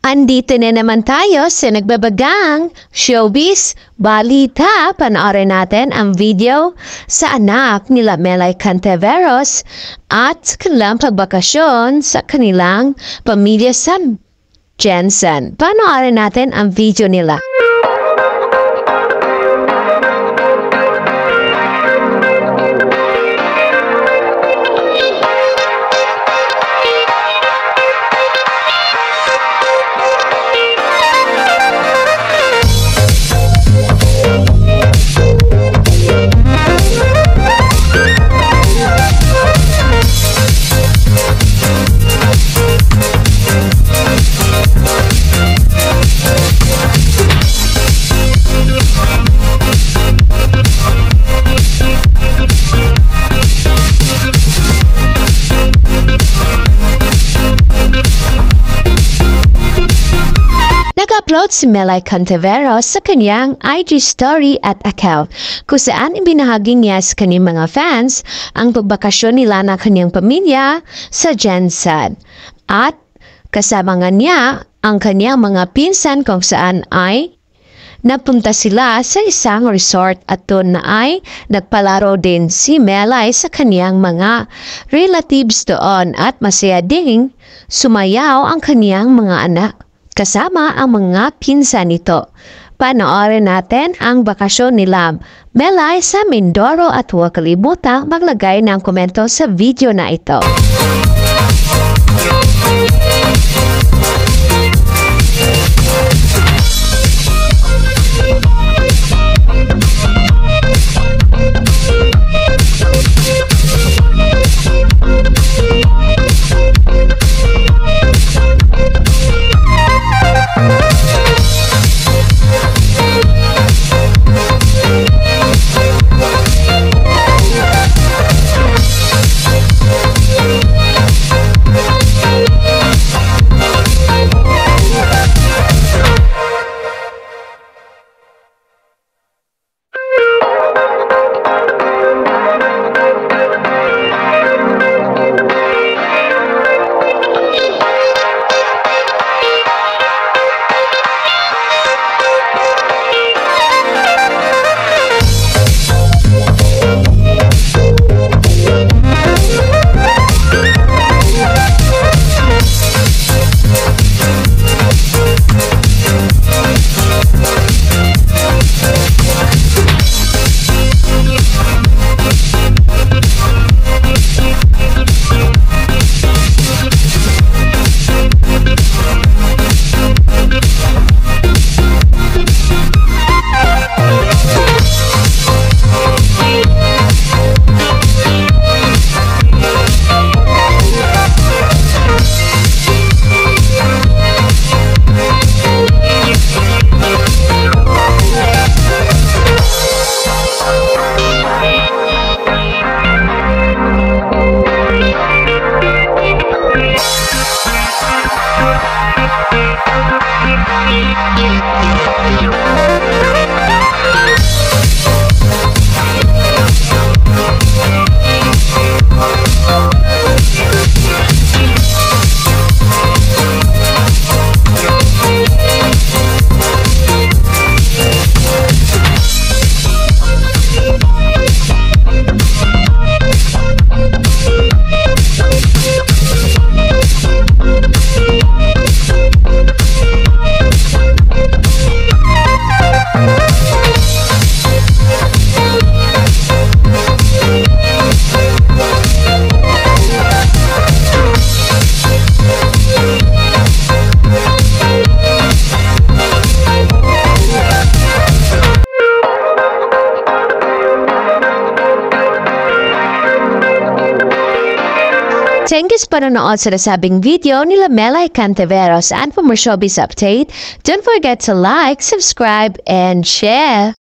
Andito na naman tayo sa nagbabagang showbiz balita. Panoorin natin ang video sa anak nila Melay Cantiveros at kanilang pagbakasyon sa kanilang pamilya sa Jensen. Panoorin natin ang video nila. Nag-upload si Melay Cantiveros sa kanyang IG story at account kung saan ibinahagi niya sa kanyang mga fans ang pagbakasyon nila ng kanyang pamilya sa Jensen. At kasama nga niya ang kanyang mga pinsan kung saan ay napunta sila sa isang resort at doon na ay nagpalaro din si Melay sa kanyang mga relatives doon at masaya ding sumayaw ang kanyang mga anak kasama ang mga pinsan nito. Panoorin natin ang bakasyon nila Melay sa Mindoro at huwag kalimutang maglagay ng komento sa video na ito. Thank you sa panonood sa nasabing video nila Melay Cantiveros, and for more showbiz update, don't forget to like, subscribe, and share.